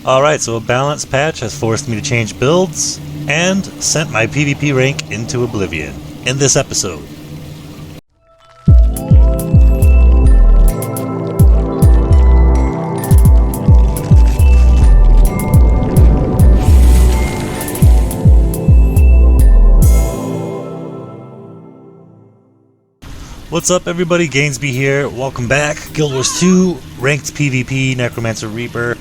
Alright, so a balance patch has forced me to change builds and sent my PvP rank into oblivion in this episode. What's up everybody, Gainsby here, welcome back. Guild Wars 2, ranked PvP, Necromancer Reaper,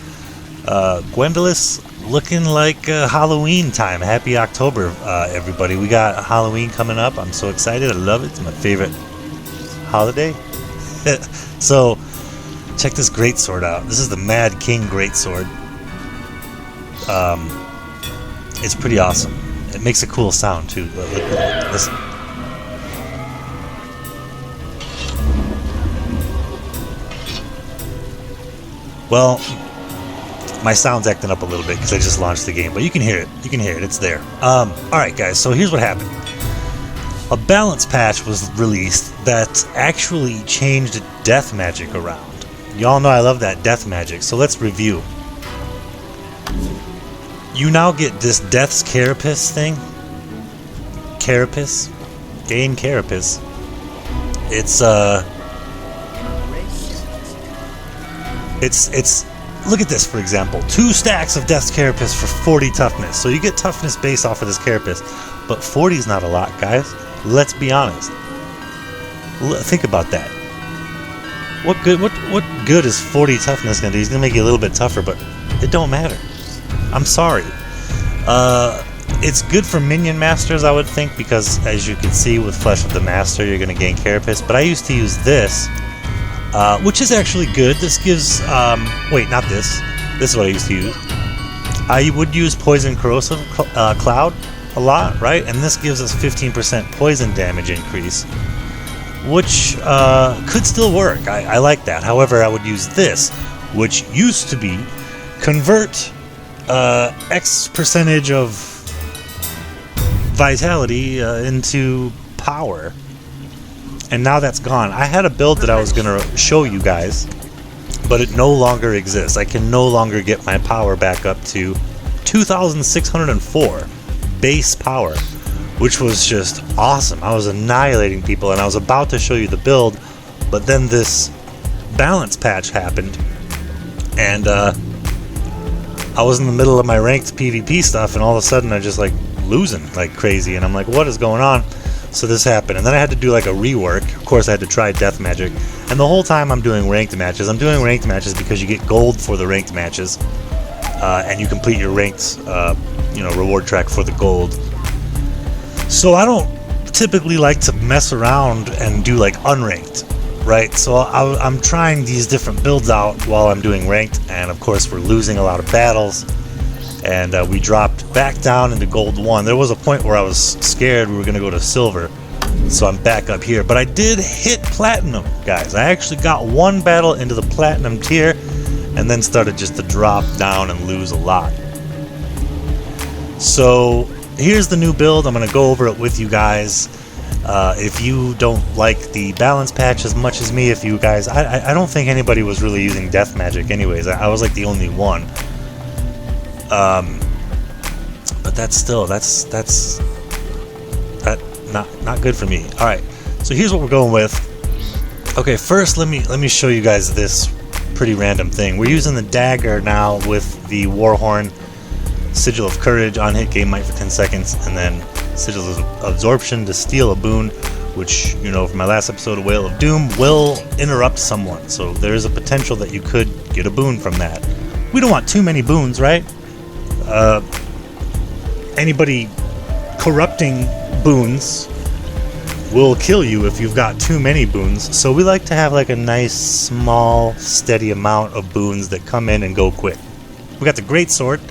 Gwendolys, looking like Halloween time. Happy October, everybody. We got Halloween coming up, I'm so excited, I love it, it's my favorite holiday. So, check this greatsword out. This is the Mad King greatsword. It's pretty awesome. It makes a cool sound too. Listen. Well, my sound's acting up a little bit because I just launched the game, but you can hear it. You can hear it. It's there. Alright guys, so here's what happened. A balance patch was released that actually changed death magic around. Y'all know I love that death magic, so let's review. You now get this Death's Carapace thing. Carapace? Gain Carapace. It's look at this, for example. 2 stacks of Death's Carapace for 40 toughness. So you get toughness based off of this Carapace. But 40 is not a lot, guys. Let's be honest. Think about that. What good is 40 toughness gonna do? He's gonna make you a little bit tougher, but it don't matter. I'm sorry. It's good for minion masters, I would think, because as you can see with Flesh of the Master, you're gonna gain Carapace. But I used to use this. Which is actually good. This gives, wait, not this. This is what I used to use. I would use Poison Corrosive Cloud a lot, right? And this gives us 15% poison damage increase, which could still work. I like that. However, I would use this, which used to be convert X percentage of vitality into power. And now that's gone. I had a build that I was going to show you guys, but it no longer exists. I can no longer get my power back up to 2,604 base power, which was just awesome. I was annihilating people, and I was about to show you the build, but then this balance patch happened, and I was in the middle of my ranked PvP stuff, and all of a sudden I'm just like losing like crazy, and I'm like, what is going on? So this happened, and then I had to do like a rework. Of course, I had to try death magic, and the whole time I'm doing ranked matches. I'm doing ranked matches because you get gold for the ranked matches, and you complete your ranked, reward track for the gold. So I don't typically like to mess around and do like unranked, right? So I'm trying these different builds out while I'm doing ranked, and of course we're losing a lot of battles. And we dropped back down into gold 1. There was a point where I was scared we were going to go to silver, so I'm back up here. But I did hit platinum, guys. I actually got one battle into the platinum tier, and then started just to drop down and lose a lot. So here's the new build. I'm going to go over it with you guys. If you don't like the balance patch as much as me, if you guys... I don't think anybody was really using death magic anyways. I was like the only one. But that's still not good for me. All right, so here's what we're going with. Okay, first let me show you guys this pretty random thing. We're using the dagger now with the Warhorn, Sigil of Courage, on hit gain might for 10 seconds, and then Sigil of Absorption to steal a boon, which, you know, from my last episode of Whale of Doom, will interrupt someone. So there is a potential that you could get a boon from that. We don't want too many boons, right? Anybody corrupting boons will kill you if you've got too many boons, so we like to have like a nice, small, steady amount of boons that come in and go quick. We got the Greatsword,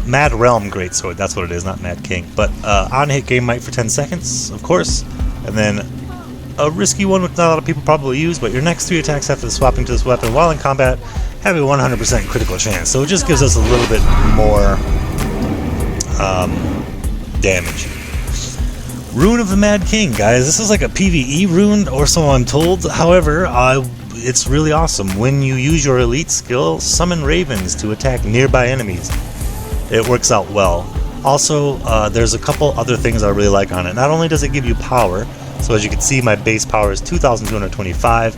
Mad Realm Greatsword, that's what it is, not Mad King, but on hit gain might for 10 seconds, of course, and then a risky one which not a lot of people probably use, but your next 3 attacks after swapping to this weapon while in combat have a 100% critical chance, so it just gives us a little bit more damage. Rune of the Mad King, guys. This is like a PvE rune, or so I'm told. However, it's really awesome. When you use your elite skill, summon ravens to attack nearby enemies. It works out well. Also, there's a couple other things I really like on it. Not only does it give you power, so as you can see, my base power is 2,225.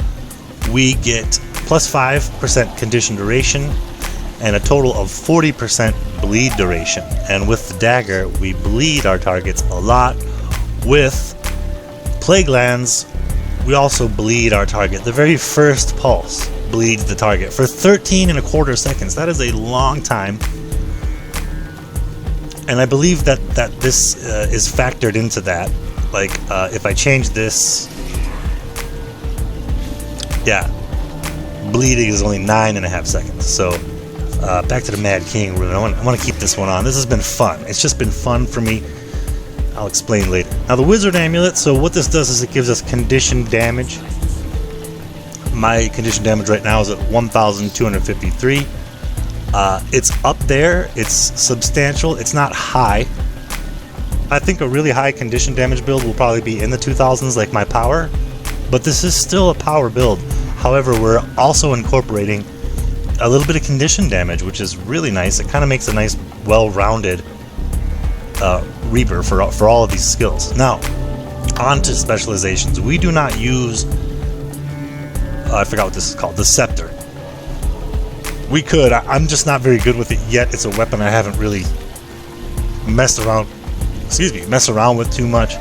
We get plus 5% condition duration and a total of 40% bleed duration. And with the dagger, we bleed our targets a lot. With Plague Lands, we also bleed our target. The very first pulse bleeds the target for 13.25 seconds. That is a long time. And I believe that this is factored into that. Like, if I change this, yeah, bleeding is only 9.5 seconds. So, back to the Mad King Rune. I want to keep this one on. This has been fun. It's just been fun for me. I'll explain later. Now, the Wizard Amulet, so what this does is it gives us condition damage. My condition damage right now is at 1,253. It's up there. It's substantial. It's not high. I think a really high condition damage build will probably be in the 2,000s, like my power. But this is still a power build. However, we're also incorporating a little bit of condition damage, which is really nice. It kind of makes a nice, well-rounded Reaper for all of these skills. Now, on to specializations. We do not use, I forgot what this is called, the Scepter. We could. I'm just not very good with it yet. It's a weapon I haven't really messed around with too much.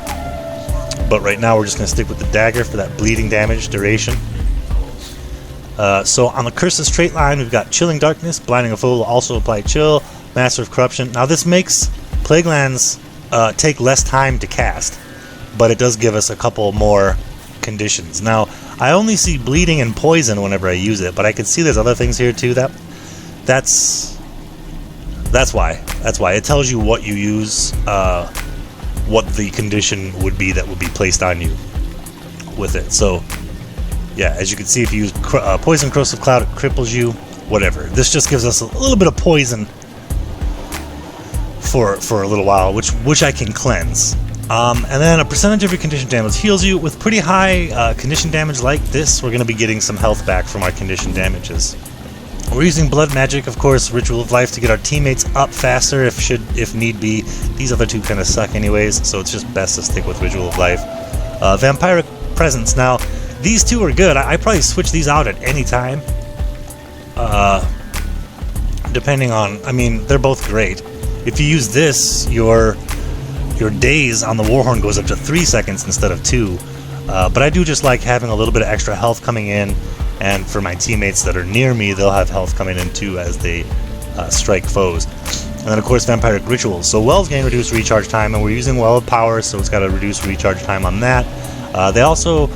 But right now we're just going to stick with the dagger for that bleeding damage duration. So on the Curses trait line, we've got Chilling Darkness. Blinding a foe will also apply Chill. Master of Corruption. Now this makes Plague Lands take less time to cast, but it does give us a couple more conditions. Now, I only see bleeding and poison whenever I use it, but I can see there's other things here too. That's why. It tells you what you use, what the condition would be that would be placed on you with it. So, yeah, as you can see, if you use Poison Corrosive Cloud, it cripples you. Whatever. This just gives us a little bit of poison for a little while, which I can cleanse. And then a percentage of your condition damage heals you. With pretty high condition damage like this, we're going to be getting some health back from our condition damages. We're using Blood Magic, of course, Ritual of Life, to get our teammates up faster if need be. These other two kind of suck anyways, so it's just best to stick with Ritual of Life. Vampiric Presence. Now, these two are good. I probably switch these out at any time. Depending on, I mean, they're both great. If you use this, your daze on the Warhorn goes up to 3 seconds instead of 2. But I do just like having a little bit of extra health coming in, and for my teammates that are near me, they'll have health coming in too as they strike foes. And then, of course, Vampiric Rituals. So Wells gain reduced recharge time, and we're using Well of Power, so it's got a reduced recharge time on that. They also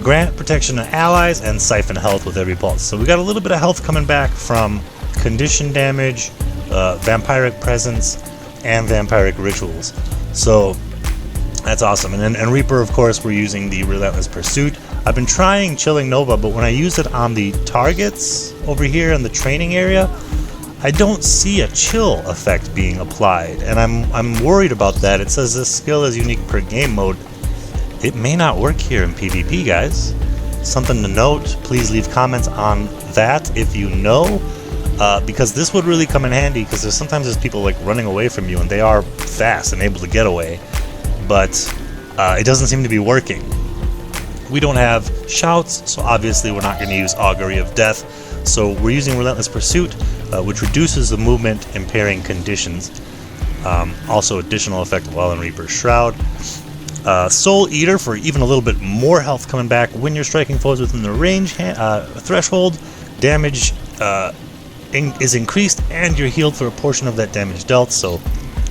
grant protection to allies and siphon health with every pulse. So we got a little bit of health coming back from condition damage, Vampiric Presence, and Vampiric Rituals. So that's awesome. And Reaper, of course, we're using the Relentless Pursuit. I've been trying Chilling Nova, but when I use it on the targets over here in the training area, I don't see a chill effect being applied, and I'm worried about that. It says this skill is unique per game mode. It may not work here in PvP, guys. Something to note. Please leave comments on that if you know. Because this would really come in handy, because there's people like running away from you, and they are fast and able to get away, but it doesn't seem to be working. We don't have shouts, so obviously we're not going to use Augury of Death. So we're using Relentless Pursuit, which reduces the movement impairing conditions. Also additional effect while in Reaper's Shroud. Soul Eater for even a little bit more health coming back when you're striking foes within the range threshold. Damage is increased, and you're healed for a portion of that damage dealt, so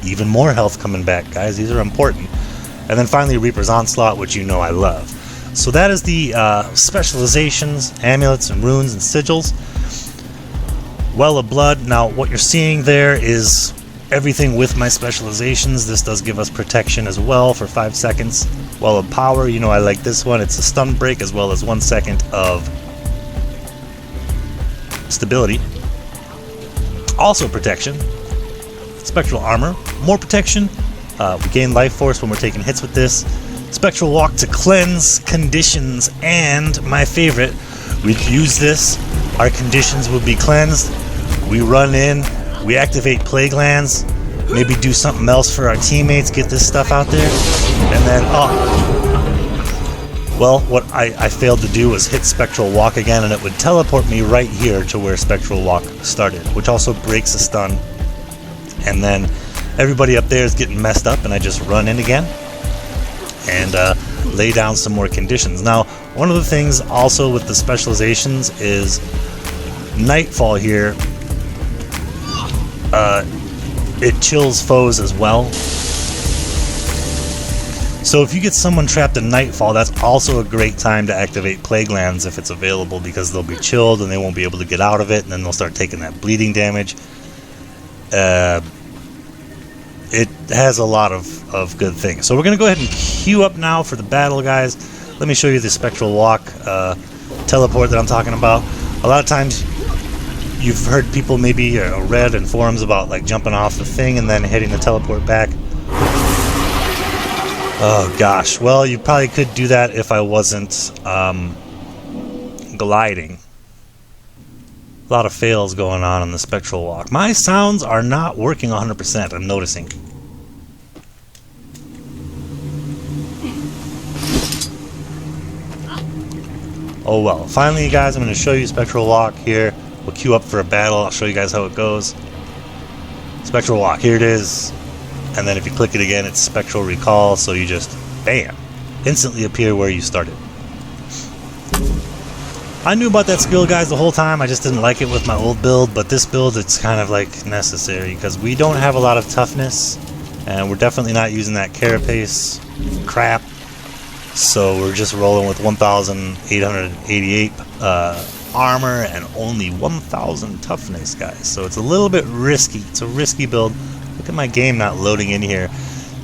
even more health coming back, guys. These are important. And then finally, Reaper's Onslaught, which you know I love. So that is the specializations, amulets and runes and sigils. Well of Blood. Now, what you're seeing there is everything with my specializations. This does give us protection as well for 5 seconds. Well of Power, you know I like this one. It's a stun break as well as 1 second of stability. Also protection. Spectral Armor, more protection. We gain life force when we're taking hits with this. Spectral Walk to cleanse conditions, and my favorite, We'd use this, our conditions would be cleansed, we run in, we activate plague lands, maybe do something else for our teammates, get this stuff out there, and then, well, what I failed to do was hit Spectral Walk again, and it would teleport me right here to where Spectral Walk started, which also breaks a stun. And then everybody up there is getting messed up, and I just run in again and lay down some more conditions. Now, one of the things also with the specializations is Nightfall here. It chills foes as well. So if you get someone trapped in Nightfall, that's also a great time to activate Plague Lands if it's available, because they'll be chilled and they won't be able to get out of it, and then they'll start taking that bleeding damage. It has a lot of good things. So we're going to go ahead and queue up now for the battle, guys. Let me show you the Spectral Walk teleport that I'm talking about. A lot of times you've heard people maybe read in forums about like jumping off the thing and then hitting the teleport back. Oh gosh, well, you probably could do that if I wasn't gliding. A lot of fails going on in the Spectral Walk. My sounds are not working 100%, I'm noticing. Oh well, finally, you guys, I'm going to show you Spectral Walk here. We'll queue up for a battle, I'll show you guys how it goes. Spectral Walk, here it is. And then if you click it again, it's Spectral Recall, so you just, bam, instantly appear where you started. I knew about that skill, guys, the whole time. I just didn't like it with my old build, but this build, it's kind of like necessary, because we don't have a lot of toughness, and we're definitely not using that carapace crap, so we're just rolling with 1,888 armor and only 1,000 toughness, guys, so it's a little bit risky. It's a risky build. Look at my game not loading in here.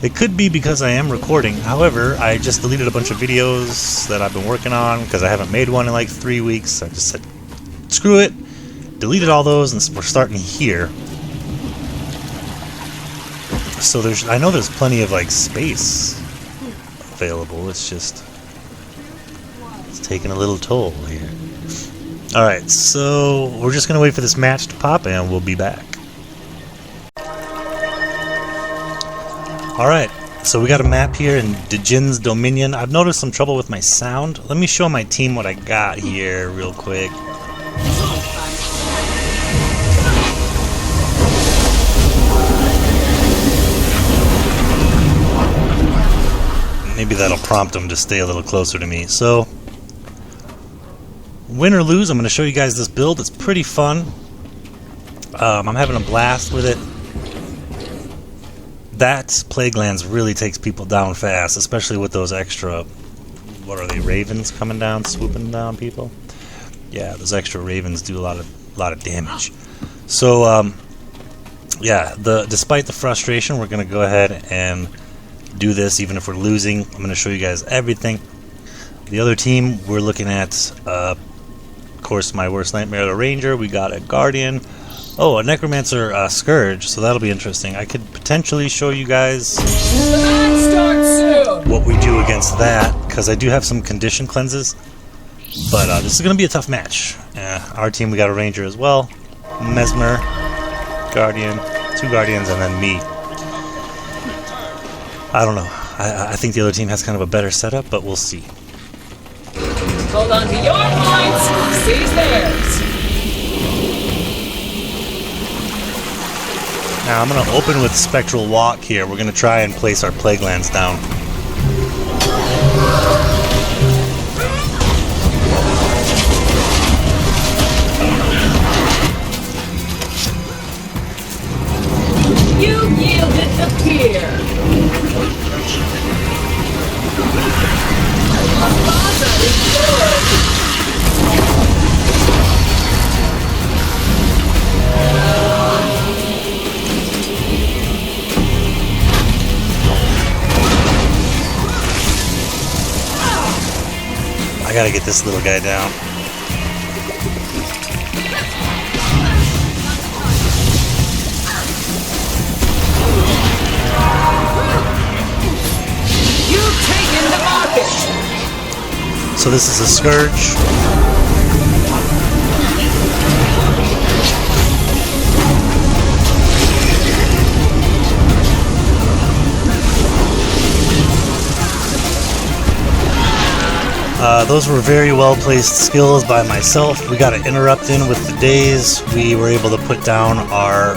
It could be because I am recording. However, I just deleted a bunch of videos that I've been working on because I haven't made one in like 3 weeks. I just said, screw it. Deleted all those, and we're starting here. So I know there's plenty of like space available. It's just, it's taking a little toll here. Alright, so we're just going to wait for this match to pop and we'll be back. Alright, so we got a map here in Djin's Dominion. I've noticed some trouble with my sound. Let me show my team what I got here real quick. Maybe that'll prompt them to stay a little closer to me. So, win or lose, I'm going to show you guys this build. It's pretty fun. I'm having a blast with it. That Plague Lands really takes people down fast, especially with those extra, what are they, ravens coming down, swooping down people? Yeah, those extra ravens do a lot of damage. So, yeah, despite the frustration, we're going to go ahead and do this, even if we're losing. I'm going to show you guys everything. The other team, we're looking at, of course, my worst nightmare, the Ranger. We got a Guardian. Oh, a Necromancer Scourge, so that'll be interesting. I could potentially show you guys what we do against that, because I do have some condition cleanses. But this is going to be a tough match. Our team, we got a Ranger as well. Mesmer, Guardian, 2 Guardians, and then me. I don't know. I think the other team has kind of a better setup, but we'll see. Hold on to your points, seize theirs. Now I'm going to open with Spectral Walk here. We're going to try and place our Plague Lands down. You yielded the fear. Father is good. I gotta get this little guy down. You've taken the market. So this is a Scourge. Those were very well placed skills by myself. We got an interrupt in with the days. We were able to put down our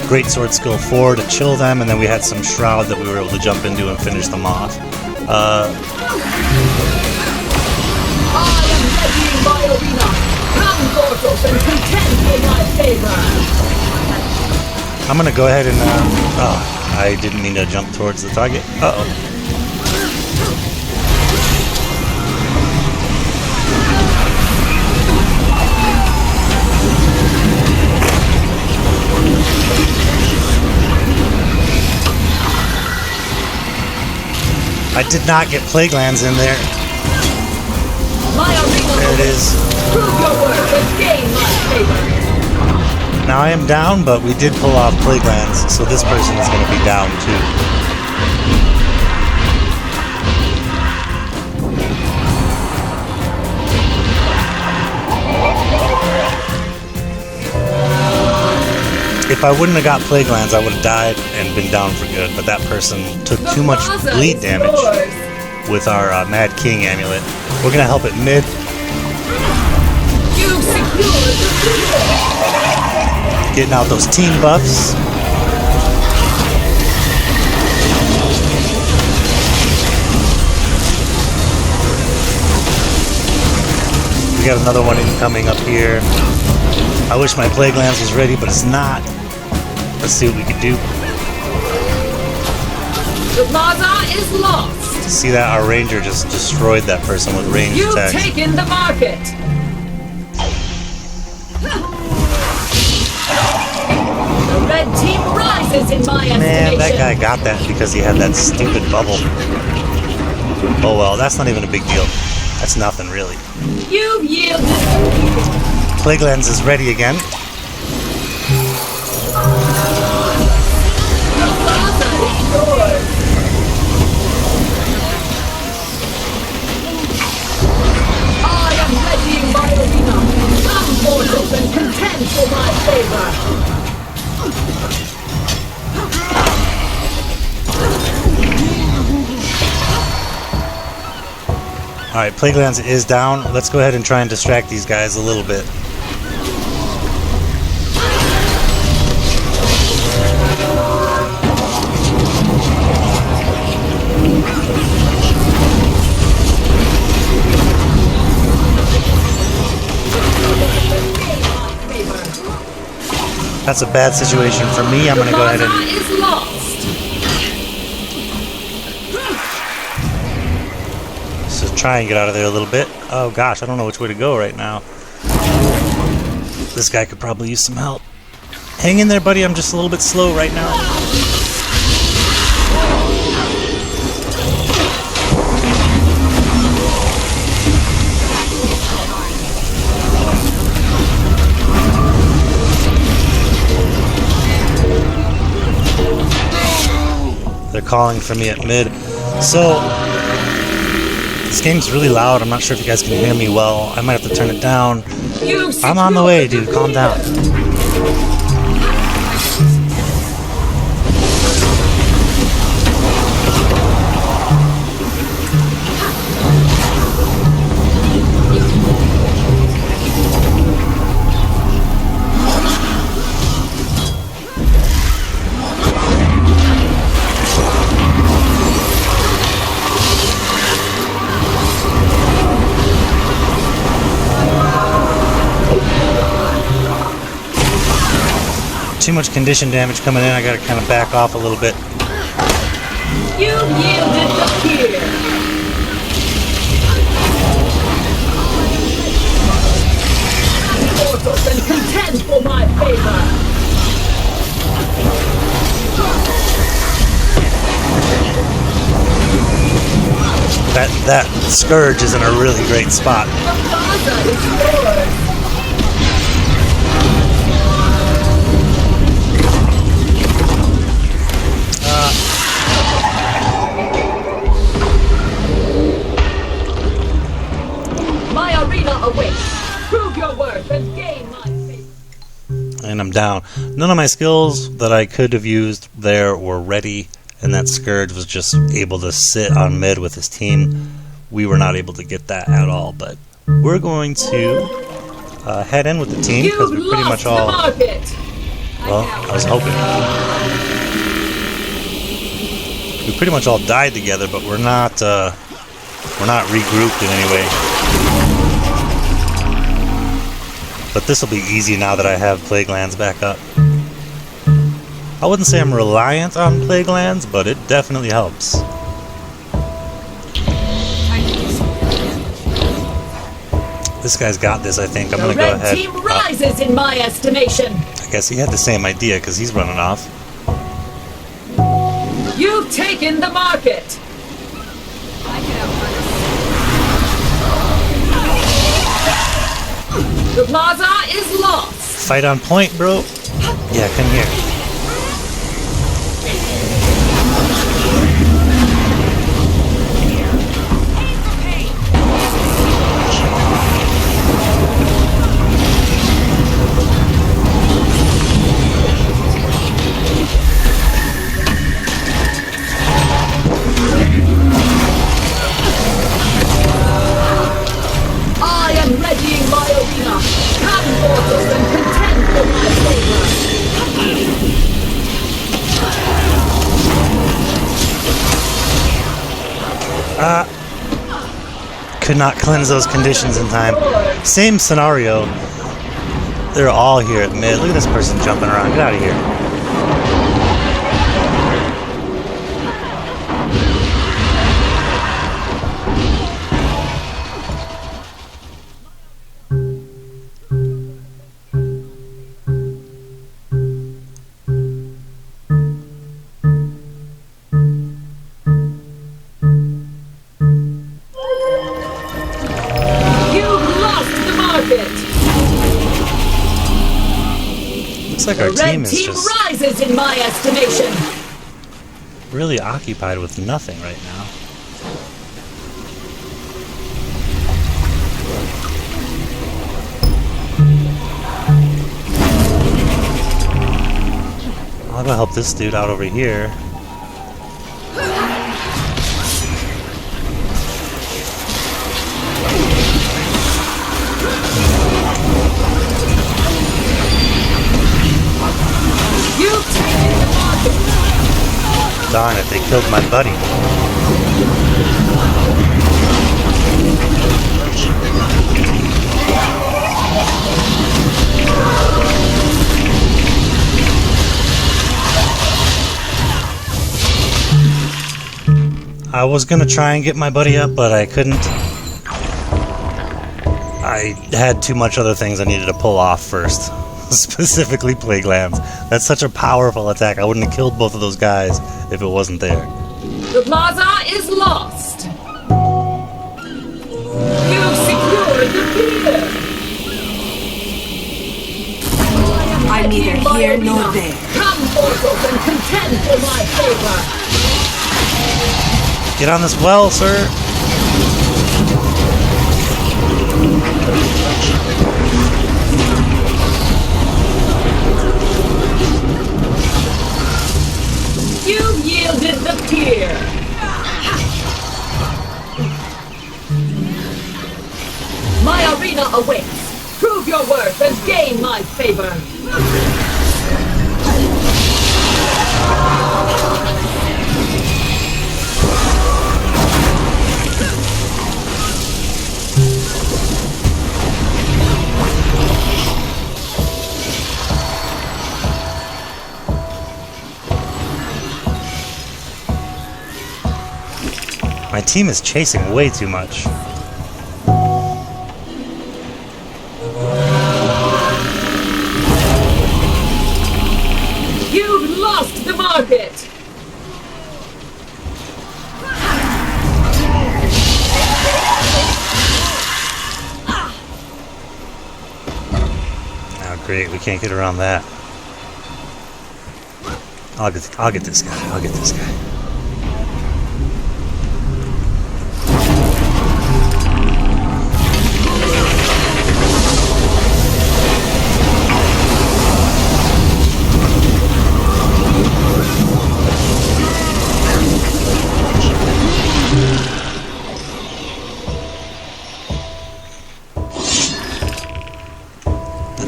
Greatsword skill 4 to chill them, and then we had some Shroud that we were able to jump into and finish them off. I am readying my arena. Come, mortals, and contend for my favor. I'm gonna go ahead and oh, I didn't mean to jump towards the target. Uh-oh. I did not get Plague Lands in there. There it is. Prove your worth and gain my favor. Now I am down, but we did pull off Plague Lands, so this person is going to be down too. If I wouldn't have got Plague Lands, I would have died and been down for good, but that person took too much bleed damage with our Mad King Amulet. We're going to help it mid. You've secured the field. Getting out those team buffs. We got another one incoming up here. I wish my Plague Lands was ready, but it's not. Let's see what we can do. The plaza is lost. See that? Our ranger just destroyed that person with ranged You've attacks. taken the market. The red team rises in my estimation. Man, that guy got that because he had that stupid bubble. Oh well, that's not even a big deal. That's nothing really. You've yielded. Plague Lands is ready again. The plaza is yours. I am readying my arena. Come, mortals, and contend for my favor. Alright, Plague Lands is down. Let's go ahead and try and distract these guys a little bit. That's a bad situation for me. I'm going to go ahead and... is lost. So try and get out of there a little bit. Oh gosh, I don't know which way to go right now. This guy could probably use some help. Hang in there, buddy. I'm just a little bit slow right now. They're calling for me at mid. So, this game's really loud. I'm not sure if you guys can hear me well. I might have to turn it down. I'm on the way, dude. Calm down. Too much condition damage coming in. I gotta kind of back off a little bit. You yielded the fear. Mortals and contend for my favor. That Scourge is in a really great spot. The plaza is yours. Prove your worth and gain my faith. And I'm down. None of my skills that I could have used there were ready, and that Scourge was just able to sit on mid with his team. we were not able to get that at all. But we're going to head in with the team because we're pretty much all. Well, I was hoping. We pretty much all died together, but we're not regrouped in any way. But this will be easy now that I have Plague Lands back up. I wouldn't say I'm reliant on Plague Lands, but it definitely helps. This guy's got this, I think. I'm gonna go ahead. The red team rises in my estimation. I guess he had the same idea because he's running off. You've taken the market. The plaza is lost. Fight on point, bro. Yeah, come here. Could not cleanse those conditions in time. Same scenario. They're all here at mid. Look at this person jumping around. Get out of here. Looks like our team is just rises in my estimation. Really occupied with nothing right now. I'll go help this dude out over here. Darn it, they killed my buddy. I was gonna try and get my buddy up, but I couldn't. I had too much other things I needed to pull off first. Specifically Plague Lands. That's such a powerful attack. I wouldn't have killed both of those guys if it wasn't there. The plaza is lost. You've secured the pier. I'm neither here nor there. Come mortals and contend for my favor. Get on this well, sir. You've yielded the pier. My arena awaits. Prove your worth and gain my favor. My team is chasing way too much. You've lost the market. Oh, great, we can't get around that. I'll get this guy. I'll get this guy.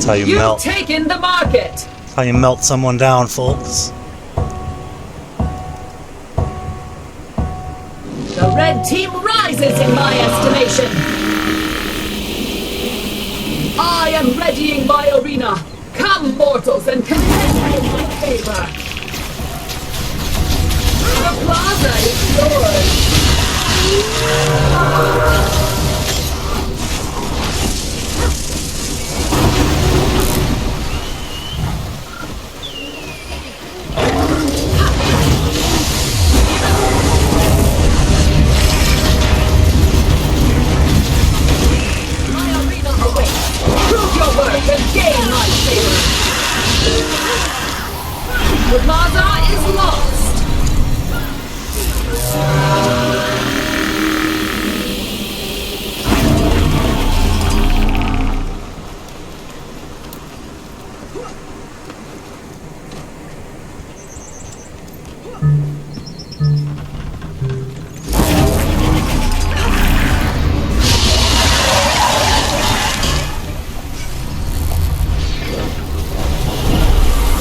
how you You've melt. taken the market. That's how you melt someone down, folks. The red team rises in my estimation. I am readying my arena. Come, mortals, and contend in my favor. The plaza is yours. Prove your worth and gain my favor. The plaza is lost.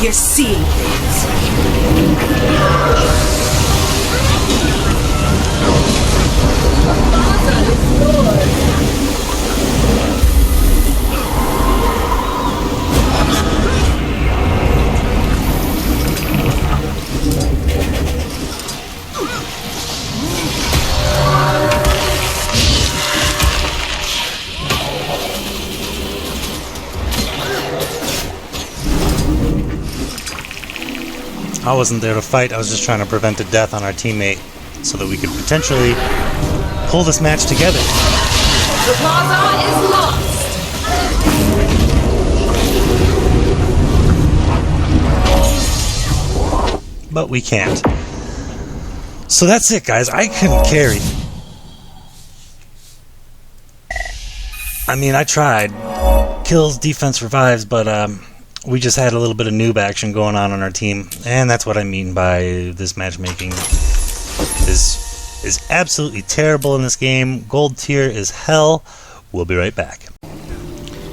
You're seeing things. I wasn't there to fight, I was just trying to prevent a death on our teammate so that we could potentially pull this match together. The plaza is lost. But we can't. So that's it, guys. I couldn't carry. I mean, I tried. Kills, defense, revives, but we just had a little bit of noob action going on our team, and that's what I mean by this matchmaking is absolutely terrible in this game. Gold tier is hell. We'll be right back.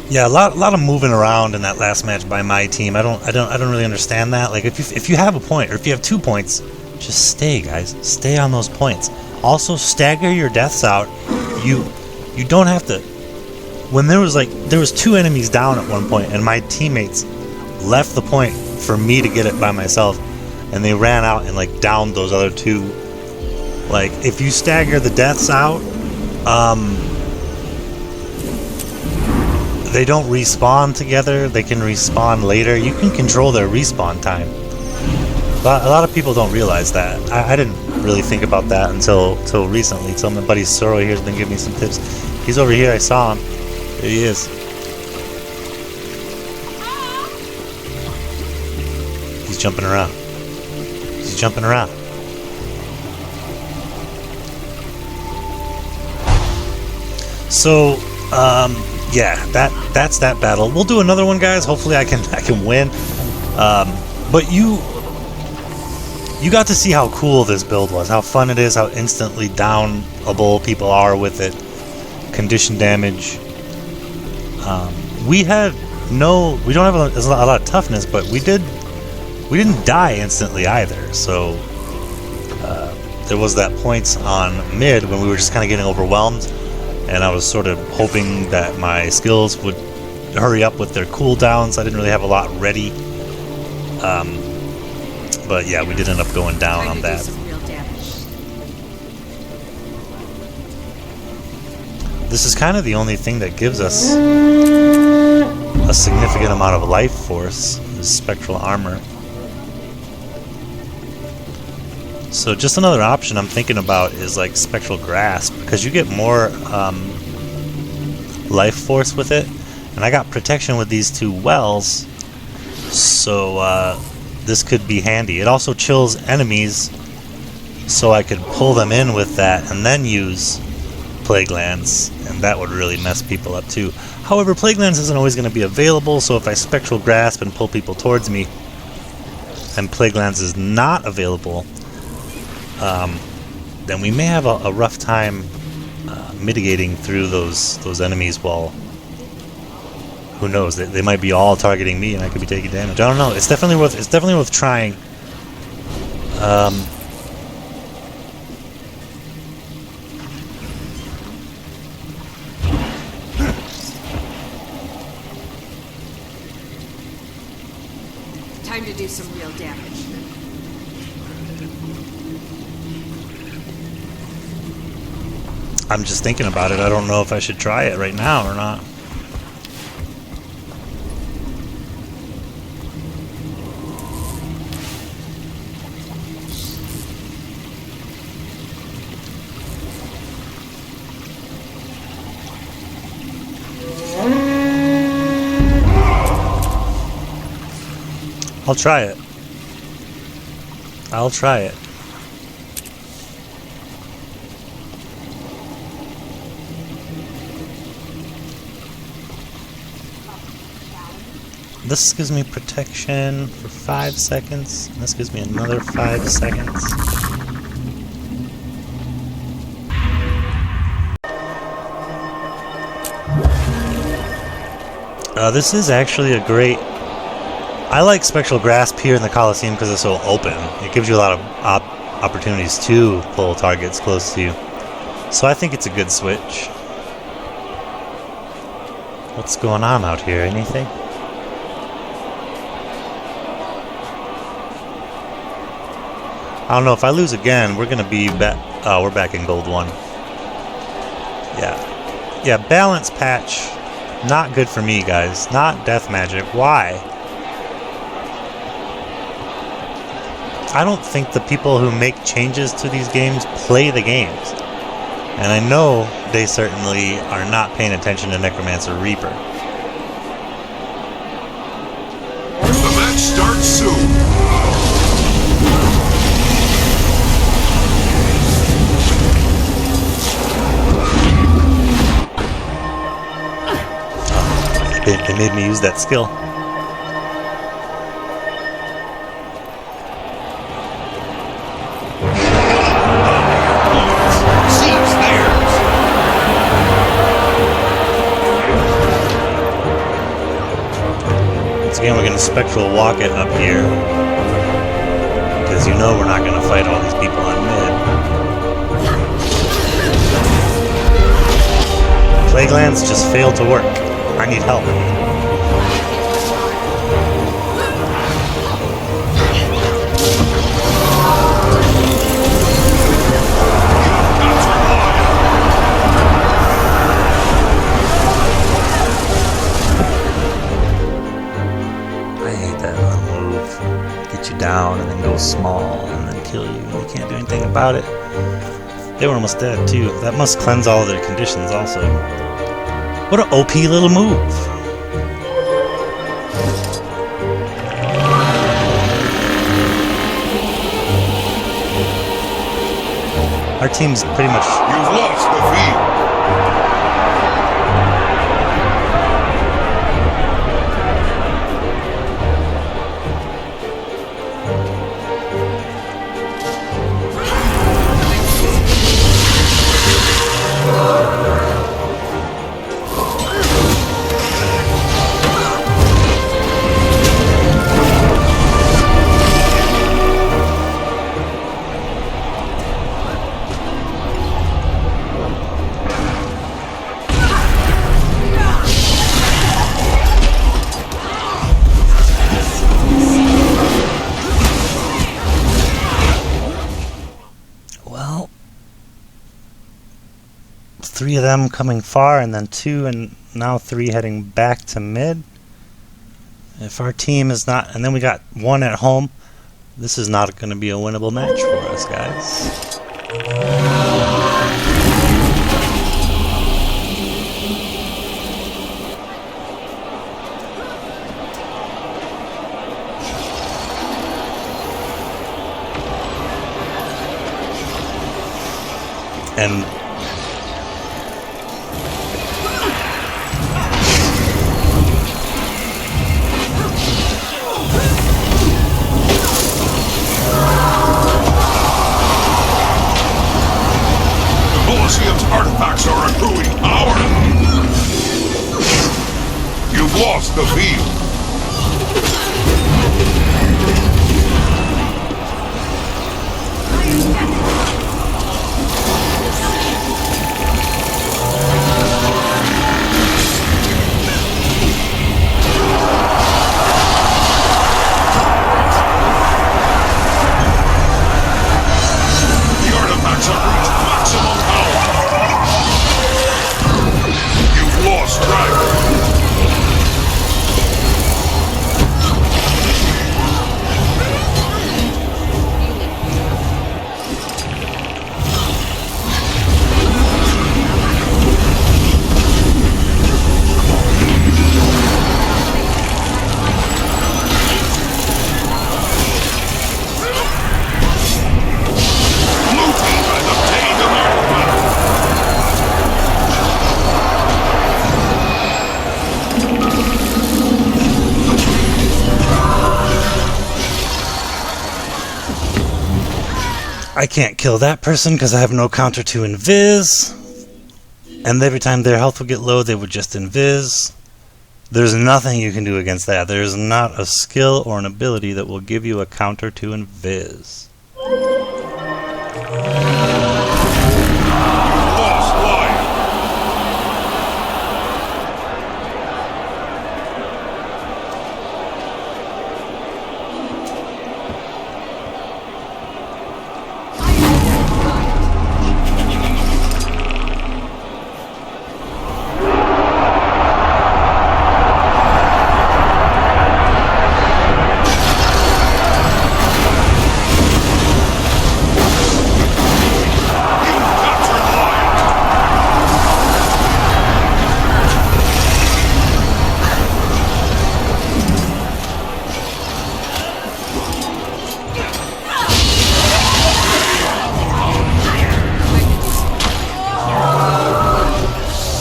Yeah, a lot of moving around in that last match by my team. I don't really understand that. Like if you have a point or if you have 2 points, just stay, guys. Stay on those points. Also stagger your deaths out. You don't have to. When there was 2 enemies down at one point and my teammates left the point for me to get it by myself, and they ran out and like downed those other 2. Like if you stagger the deaths out, they don't respawn together. They can respawn later. You can control their respawn time. But a lot of people don't realize that. I didn't really think about that until recently. Until my buddy Soro here has been giving me some tips. He's over here. I saw him. There he is. He's jumping around. He's jumping around. So, yeah, that's that battle. We'll do another one, guys. Hopefully, I can win. But you got to see how cool this build was, how fun it is, how instantly downable people are with it. Condition damage. We don't have a lot of toughness, but we didn't die instantly either. So there was that points on mid when we were just kind of getting overwhelmed, and I was sort of hoping that my skills would hurry up with their cooldowns. I didn't really have a lot ready, but yeah, we did end up going down on that. This is kind of the only thing that gives us a significant amount of life force, is spectral armor. So just another option I'm thinking about is like spectral grasp, because you get more life force with it, and I got protection with these 2 wells, so this could be handy. It also chills enemies, so I could pull them in with that and then use Plague Lands, and that would really mess people up too. However, Plague Lands isn't always going to be available, so if I Spectral Grasp and pull people towards me, and Plague Lands is not available, then we may have a rough time mitigating through those enemies while who knows? They might be all targeting me, and I could be taking damage. I don't know. It's definitely worth trying. Time to do some real damage. I'm just thinking about it. I don't know if I should try it right now or not. I'll try it. I'll try it. This gives me protection for 5 seconds. And this gives me another 5 seconds. This is actually a great... I like Spectral Grasp here in the Coliseum because it's so open. It gives you a lot of opportunities to pull targets close to you. So I think it's a good switch. What's going on out here? Anything? I don't know. If I lose again, we're gonna be back. Oh, we're back in Gold 1. Yeah, balance patch. Not good for me, guys. Not death magic. Why? I don't think the people who make changes to these games play the games. And I know they certainly are not paying attention to Necromancer Reaper. The match starts soon. They made me use that skill. Once again, we're going to Spectral Walk it up here. Because you know we're not going to fight all these people on mid. Plague Lands just failed to work. I need help. I hate that move. Get you down and then go small and then kill you. You can't do anything about it. They were almost dead too. That must cleanse all of their conditions also. What an OP little move. Our team's pretty much... You've lost the field. Well, 3 of them coming far, and then 2, and now 3 heading back to mid. If our team is not, and then we got 1 at home, this is not going to be a winnable match for us, guys. And Colosseum's artifacts are accruing power. You've lost the field. The artifacts have reached maximum power. You've lost Dragon. Blue team has obtained an artifact. I can't kill that person because I have no counter to invis. And every time their health would get low, they would just invis. There's nothing you can do against that. There's not a skill or an ability that will give you a counter to invis. Lost Lion. You've captured Lion.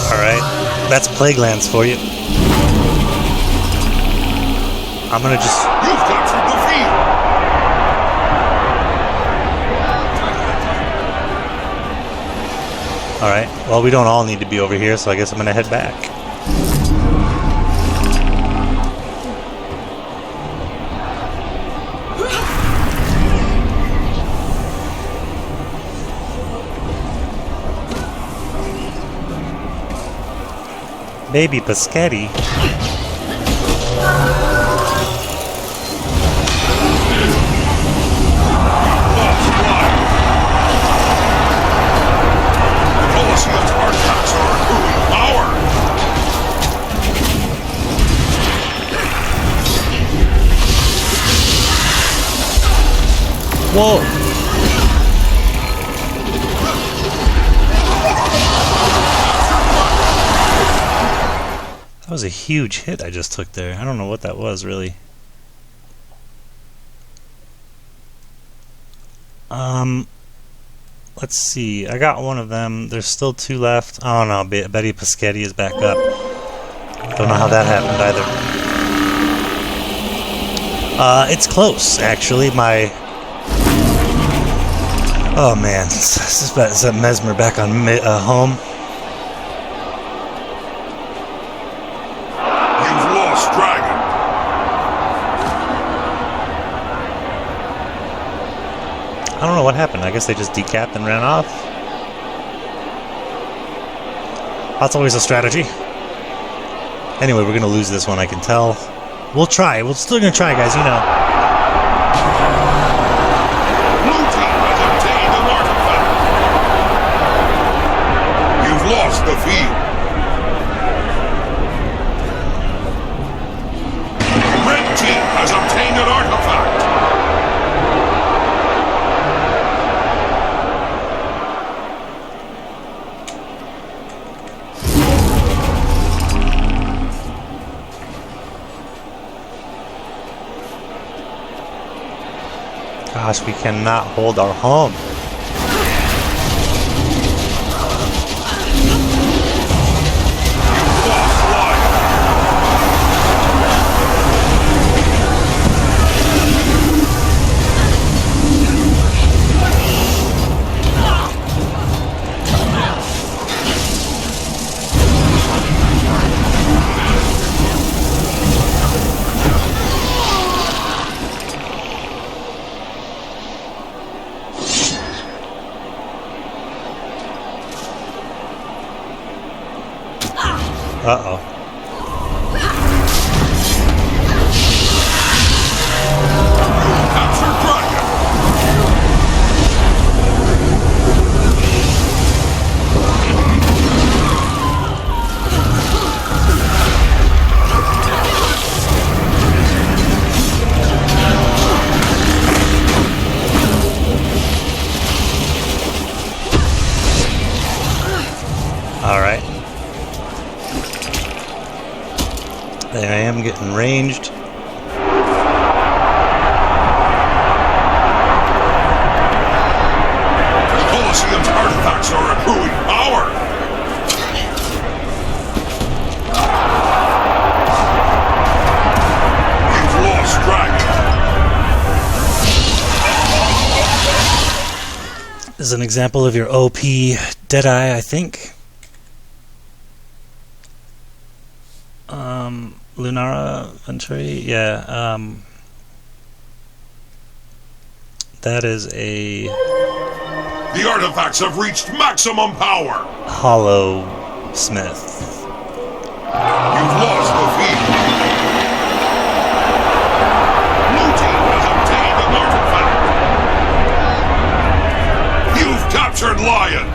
Alright, that's Plague Lands for you. I'm gonna just... You've captured the field. Alright, well, we don't all need to be over here, so I guess I'm gonna head back. Baby Paschetti. Lost Lion. Colosseum's artifacts are accruing power. Whoa! That was a huge hit I just took there. I don't know what that was, really. Let's see. I got one of them. There's still two left. Oh no, Betty Paschetti is back up. Don't know how that happened either. It's close, actually. Oh man, is that Mesmer back on home? You've lost Dragon. I don't know what happened. I guess they just decapped and ran off. That's always a strategy. Anyway, we're gonna lose this one, I can tell. We'll try. We're still gonna try, guys, you know. Blue team has obtained an artifact. You've lost the field. Red team has obtained an artifact. Gosh, we cannot hold our home. Lost Lion. getting ranged. Colosseum's artifacts are accruing power! You've lost Dragon! This is an example of your OP Deadeye, I think. Lunara Venturi, yeah. That is a The artifacts have reached maximum power! Hollow Smith. You've lost the field! Blue team has obtained an artifact! You've captured Lion!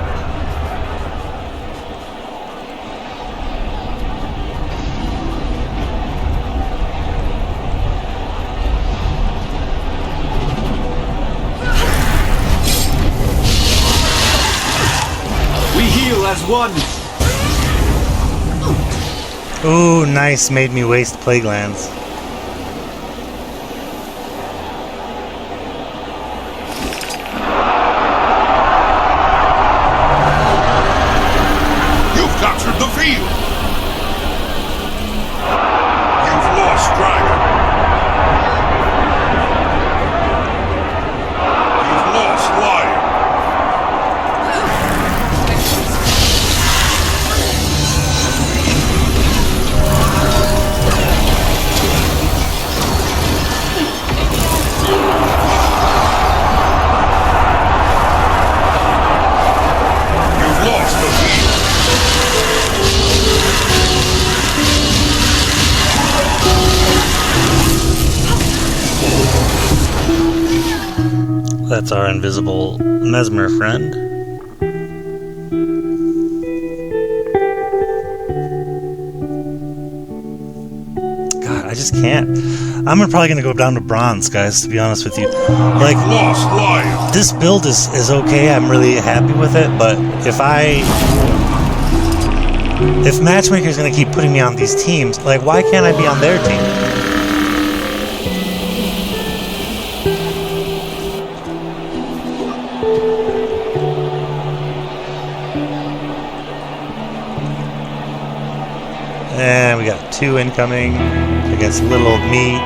As one. Ooh, nice. Made me waste Plague Lands. You've captured the field! You've lost Dragon! You've lost Lion! That's our invisible Mesmer friend. God, I just can't. I'm probably gonna go down to bronze, guys, to be honest with you. Like, Lost Lion! this build is okay, I'm really happy with it, but if Matchmaker's gonna keep putting me on these teams, like, why can't I be on their team? And we got 2 incoming against little old me.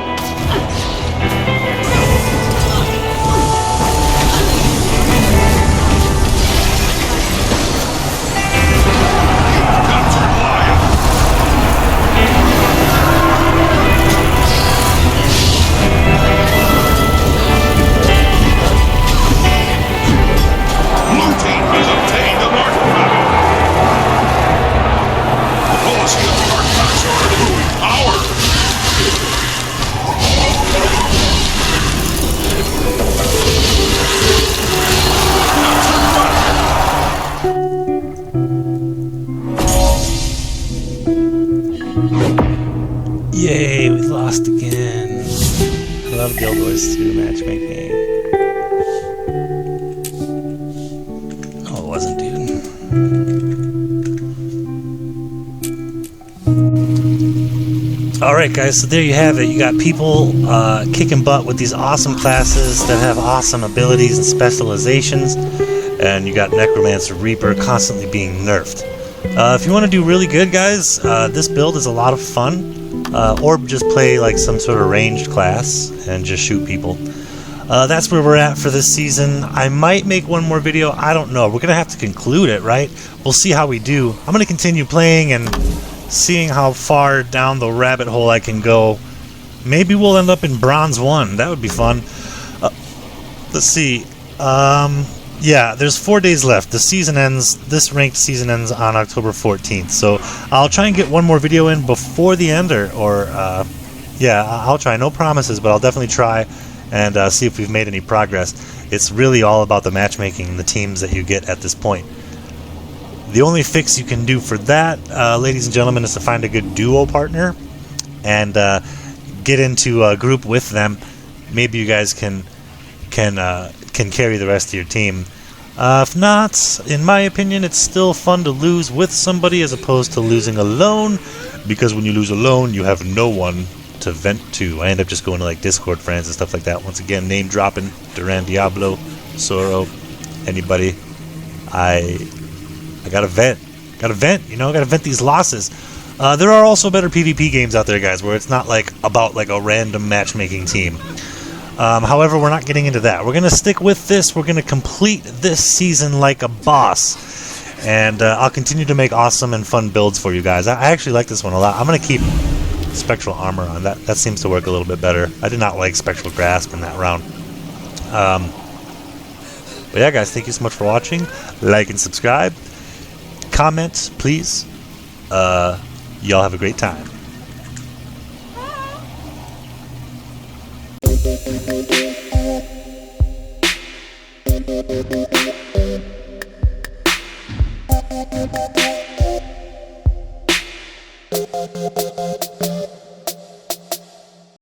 Yay, we lost again. I love Guild Wars 2 matchmaking. No, it wasn't, dude. Alright guys, so there you have it. You got people kicking butt with these awesome classes that have awesome abilities and specializations. And you got Necromancer Reaper constantly being nerfed. If you want to do really good, guys, this build is a lot of fun. Or just play like some sort of ranged class and just shoot people. That's where we're at for this season. I might make one more video. I don't know. We're going to have to conclude it, right? We'll see how we do. I'm going to continue playing and seeing how far down the rabbit hole I can go. Maybe we'll end up in Bronze 1. That would be fun. Let's see. Yeah, there's 4 days left. The season ends, this ranked season ends on October 14th. So I'll try and get one more video in before the end, yeah, I'll try. No promises, but I'll definitely try and see if we've made any progress. It's really all about the matchmaking and the teams that you get at this point. The only fix you can do for that, ladies and gentlemen, is to find a good duo partner and get into a group with them. Maybe you guys can carry the rest of your team. If not, in my opinion, it's still fun to lose with somebody as opposed to losing alone, because when you lose alone, you have no one to vent to. I end up just going to like Discord friends and stuff like that. Once again, name dropping, Duran Diablo, Soro, anybody. I gotta vent. Gotta vent, you know, gotta vent these losses. There are also better PvP games out there, guys, where it's not like about like a random matchmaking team. However, we're not getting into that. We're going to stick with this. We're going to complete this season like a boss. And I'll continue to make awesome and fun builds for you guys. I actually like this one a lot. I'm going to keep Spectral Armor on. That seems to work a little bit better. I did not like Spectral Grasp in that round. But yeah, guys, thank you so much for watching. Like and subscribe. Comment, please. Y'all have a great time. Thank you.